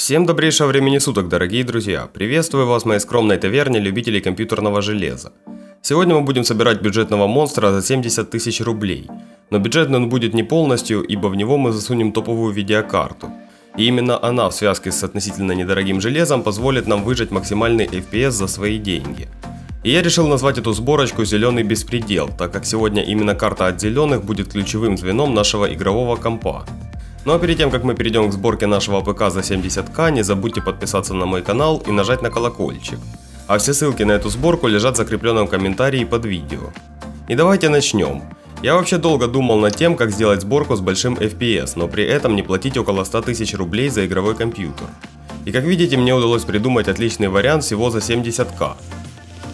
Всем добрейшего времени суток, дорогие друзья! Приветствую вас в моей скромной таверне любителей компьютерного железа. Сегодня мы будем собирать бюджетного монстра за 70 тысяч рублей. Но бюджетный он будет не полностью, ибо в него мы засунем топовую видеокарту. И именно она в связке с относительно недорогим железом позволит нам выжать максимальный FPS за свои деньги. И я решил назвать эту сборочку «Зеленый беспредел», так как сегодня именно карта от зеленых будет ключевым звеном нашего игрового компа. Ну а перед тем, как мы перейдем к сборке нашего ПК за 70к, не забудьте подписаться на мой канал и нажать на колокольчик. А все ссылки на эту сборку лежат в закрепленном комментарии под видео. И давайте начнем. Я вообще долго думал над тем, как сделать сборку с большим FPS, но при этом не платить около 100 тысяч рублей за игровой компьютер. И как видите, мне удалось придумать отличный вариант всего за 70к.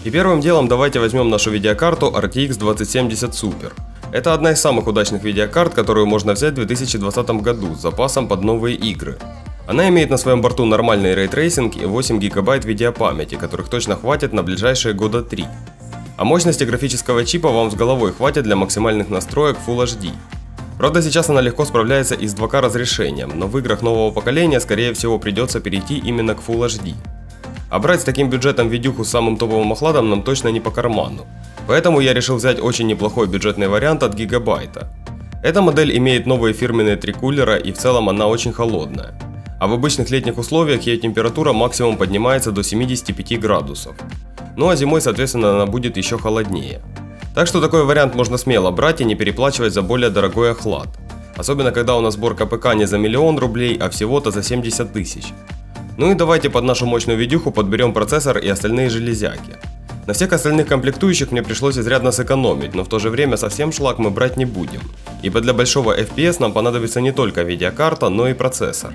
И первым делом давайте возьмем нашу видеокарту RTX 2070 Super. Это одна из самых удачных видеокарт, которую можно взять в 2020 году с запасом под новые игры. Она имеет на своем борту нормальный рейтрейсинг и 8 ГБ видеопамяти, которых точно хватит на ближайшие года 3. А мощности графического чипа вам с головой хватит для максимальных настроек Full HD. Правда, сейчас она легко справляется и с 2К разрешением, но в играх нового поколения скорее всего придется перейти именно к Full HD. А брать с таким бюджетом видюху с самым топовым охладом нам точно не по карману. Поэтому я решил взять очень неплохой бюджетный вариант от Gigabyte. Эта модель имеет новые фирменные 3 кулера и в целом она очень холодная. А в обычных летних условиях ее температура максимум поднимается до 75 градусов. Ну а зимой, соответственно, она будет еще холоднее. Так что такой вариант можно смело брать и не переплачивать за более дорогой охлад. Особенно когда у нас сборка ПК не за 1 000 000 рублей, а всего-то за 70 тысяч. Ну и давайте под нашу мощную видюху подберем процессор и остальные железяки. На всех остальных комплектующих мне пришлось изрядно сэкономить, но в то же время совсем шлак мы брать не будем, ибо для большого FPS нам понадобится не только видеокарта, но и процессор.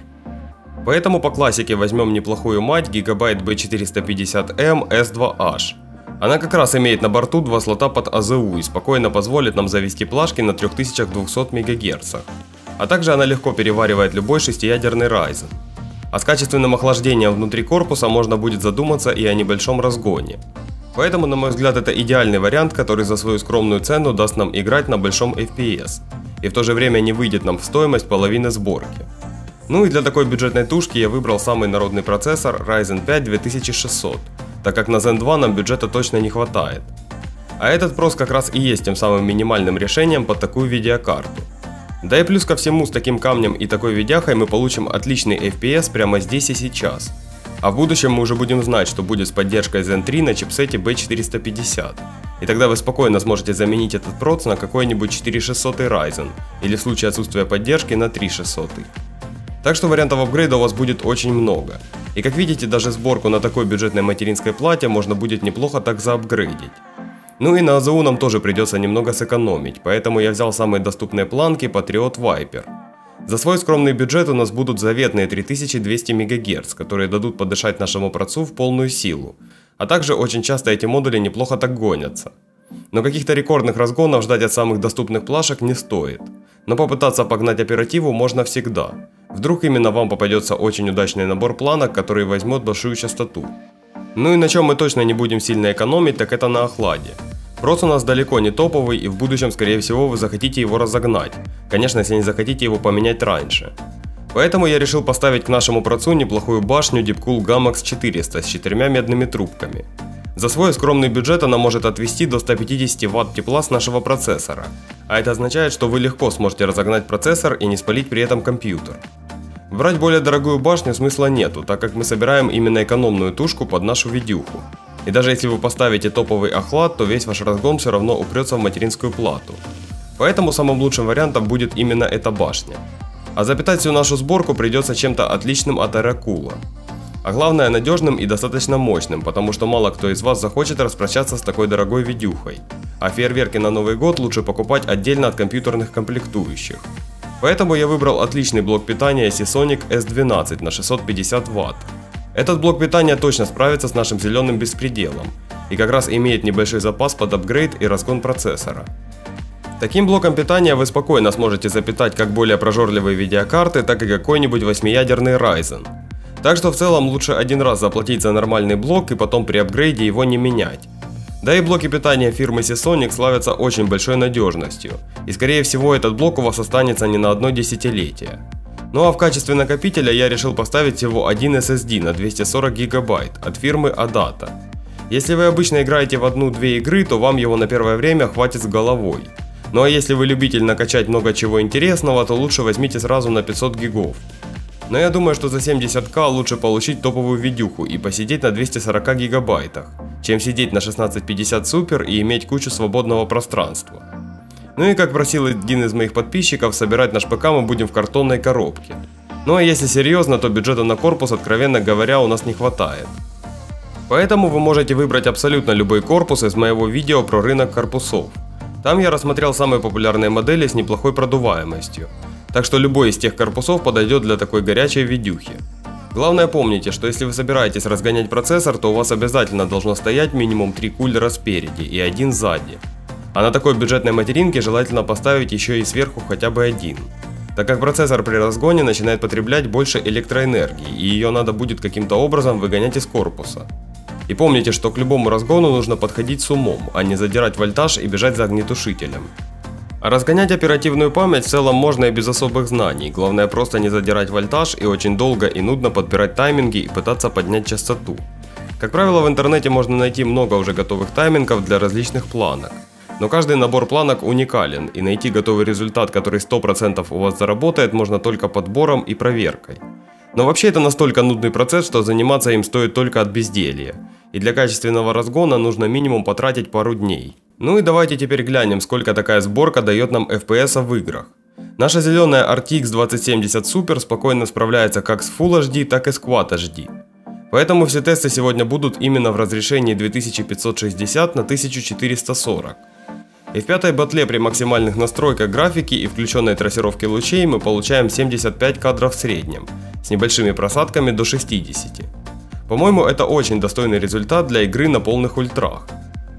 Поэтому по классике возьмем неплохую мать Gigabyte B450M S2H. Она как раз имеет на борту 2 слота под АЗУ и спокойно позволит нам завести плашки на 3200 МГц. А также она легко переваривает любой 6-ядерный Ryzen. А с качественным охлаждением внутри корпуса можно будет задуматься и о небольшом разгоне. Поэтому, на мой взгляд, это идеальный вариант, который за свою скромную цену даст нам играть на большом FPS. И в то же время не выйдет нам в стоимость половины сборки. Ну и для такой бюджетной тушки я выбрал самый народный процессор Ryzen 5 2600, так как на Zen 2 нам бюджета точно не хватает. А этот прос как раз и есть тем самым минимальным решением под такую видеокарту. Да и плюс ко всему, с таким камнем и такой видяхой мы получим отличный FPS прямо здесь и сейчас. А в будущем мы уже будем знать, что будет с поддержкой Zen 3 на чипсете B450. И тогда вы спокойно сможете заменить этот проц на какой-нибудь 4600 Ryzen, или в случае отсутствия поддержки на 3600. Так что вариантов апгрейда у вас будет очень много. И как видите, даже сборку на такой бюджетной материнской плате можно будет неплохо так заапгрейдить. Ну и на АЗУ нам тоже придется немного сэкономить, поэтому я взял самые доступные планки Patriot Viper. За свой скромный бюджет у нас будут заветные 3200 МГц, которые дадут подышать нашему процу в полную силу. А также очень часто эти модули неплохо так гонятся. Но каких-то рекордных разгонов ждать от самых доступных плашек не стоит. Но попытаться погнать оперативу можно всегда. Вдруг именно вам попадется очень удачный набор планок, который возьмет большую частоту. Ну и на чем мы точно не будем сильно экономить, так это на охладе. Проц у нас далеко не топовый, и в будущем, скорее всего, вы захотите его разогнать. Конечно, если не захотите его поменять раньше. Поэтому я решил поставить к нашему процу неплохую башню Deepcool Gammax 400 с 4 медными трубками. За свой скромный бюджет она может отвести до 150 Вт тепла с нашего процессора. А это означает, что вы легко сможете разогнать процессор и не спалить при этом компьютер. Брать более дорогую башню смысла нету, так как мы собираем именно экономную тушку под нашу видюху. И даже если вы поставите топовый охлад, то весь ваш разгон все равно упрется в материнскую плату. Поэтому самым лучшим вариантом будет именно эта башня. А запитать всю нашу сборку придется чем-то отличным от Aerocool. А главное, надежным и достаточно мощным, потому что мало кто из вас захочет распрощаться с такой дорогой видюхой. А фейерверки на Новый год лучше покупать отдельно от компьютерных комплектующих. Поэтому я выбрал отличный блок питания Seasonic S12 на 650 Вт. Этот блок питания точно справится с нашим зеленым беспределом и как раз имеет небольшой запас под апгрейд и разгон процессора. Таким блоком питания вы спокойно сможете запитать как более прожорливые видеокарты, так и какой-нибудь 8-ядерный Ryzen. Так что в целом лучше один раз заплатить за нормальный блок и потом при апгрейде его не менять. Да и блоки питания фирмы Seasonic славятся очень большой надежностью, и скорее всего этот блок у вас останется не на одно десятилетие. Ну а в качестве накопителя я решил поставить всего один SSD на 240 гигабайт от фирмы Adata. Если вы обычно играете в 1-2 игры, то вам его на первое время хватит с головой. Ну а если вы любитель накачать много чего интересного, то лучше возьмите сразу на 500 гигов. Но я думаю, что за 70к лучше получить топовую видюху и посидеть на 240 гигабайтах, чем сидеть на 1650 Super и иметь кучу свободного пространства. Ну и как просил один из моих подписчиков, собирать наш ПК мы будем в картонной коробке. Ну а если серьезно, то бюджета на корпус, откровенно говоря, у нас не хватает. Поэтому вы можете выбрать абсолютно любой корпус из моего видео про рынок корпусов. Там я рассмотрел самые популярные модели с неплохой продуваемостью. Так что любой из тех корпусов подойдет для такой горячей видюхи. Главное помните, что если вы собираетесь разгонять процессор, то у вас обязательно должно стоять минимум 3 кулера спереди и 1 сзади. А на такой бюджетной материнке желательно поставить еще и сверху хотя бы 1. Так как процессор при разгоне начинает потреблять больше электроэнергии, и ее надо будет каким-то образом выгонять из корпуса. И помните, что к любому разгону нужно подходить с умом, а не задирать вольтаж и бежать за огнетушителем. А разгонять оперативную память в целом можно и без особых знаний, главное просто не задирать вольтаж и очень долго и нудно подбирать тайминги и пытаться поднять частоту. Как правило, в интернете можно найти много уже готовых таймингов для различных планок. Но каждый набор планок уникален, и найти готовый результат, который 100% у вас заработает, можно только подбором и проверкой. Но вообще это настолько нудный процесс, что заниматься им стоит только от безделья. И для качественного разгона нужно минимум потратить пару дней. Ну и давайте теперь глянем, сколько такая сборка дает нам FPS в играх. Наша зеленая RTX 2070 Super спокойно справляется как с Full HD, так и с Quad HD. Поэтому все тесты сегодня будут именно в разрешении 2560 на 1440. И в пятой батле при максимальных настройках графики и включенной трассировке лучей мы получаем 75 кадров в среднем, с небольшими просадками до 60. По-моему, это очень достойный результат для игры на полных ультрах.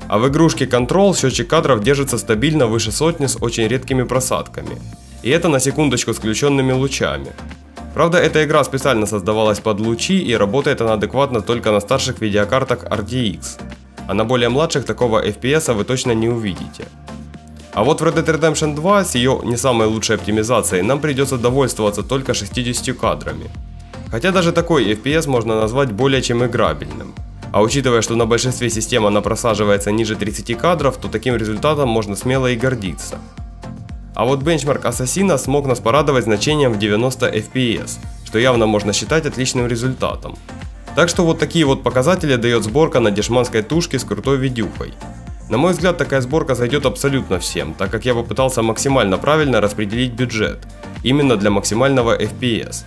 А в игрушке Control счетчик кадров держится стабильно выше сотни с очень редкими просадками. И это на секундочку с включенными лучами. Правда, эта игра специально создавалась под лучи и работает она адекватно только на старших видеокартах RTX. А на более младших такого FPS вы точно не увидите. А вот в Red Dead Redemption 2 с ее не самой лучшей оптимизацией нам придется довольствоваться только 60 кадрами. Хотя даже такой FPS можно назвать более чем играбельным. А учитывая, что на большинстве систем она просаживается ниже 30 кадров, то таким результатом можно смело и гордиться. А вот бенчмарк Ассасина смог нас порадовать значением в 90 FPS, что явно можно считать отличным результатом. Так что вот такие вот показатели дает сборка на дешманской тушке с крутой видюхой. На мой взгляд, такая сборка зайдет абсолютно всем, так как я попытался максимально правильно распределить бюджет, именно для максимального FPS.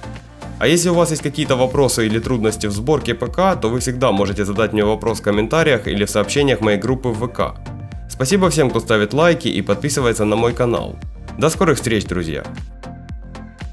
А если у вас есть какие-то вопросы или трудности в сборке ПК, то вы всегда можете задать мне вопрос в комментариях или в сообщениях моей группы в ВК. Спасибо всем, кто ставит лайки и подписывается на мой канал. До скорых встреч, друзья!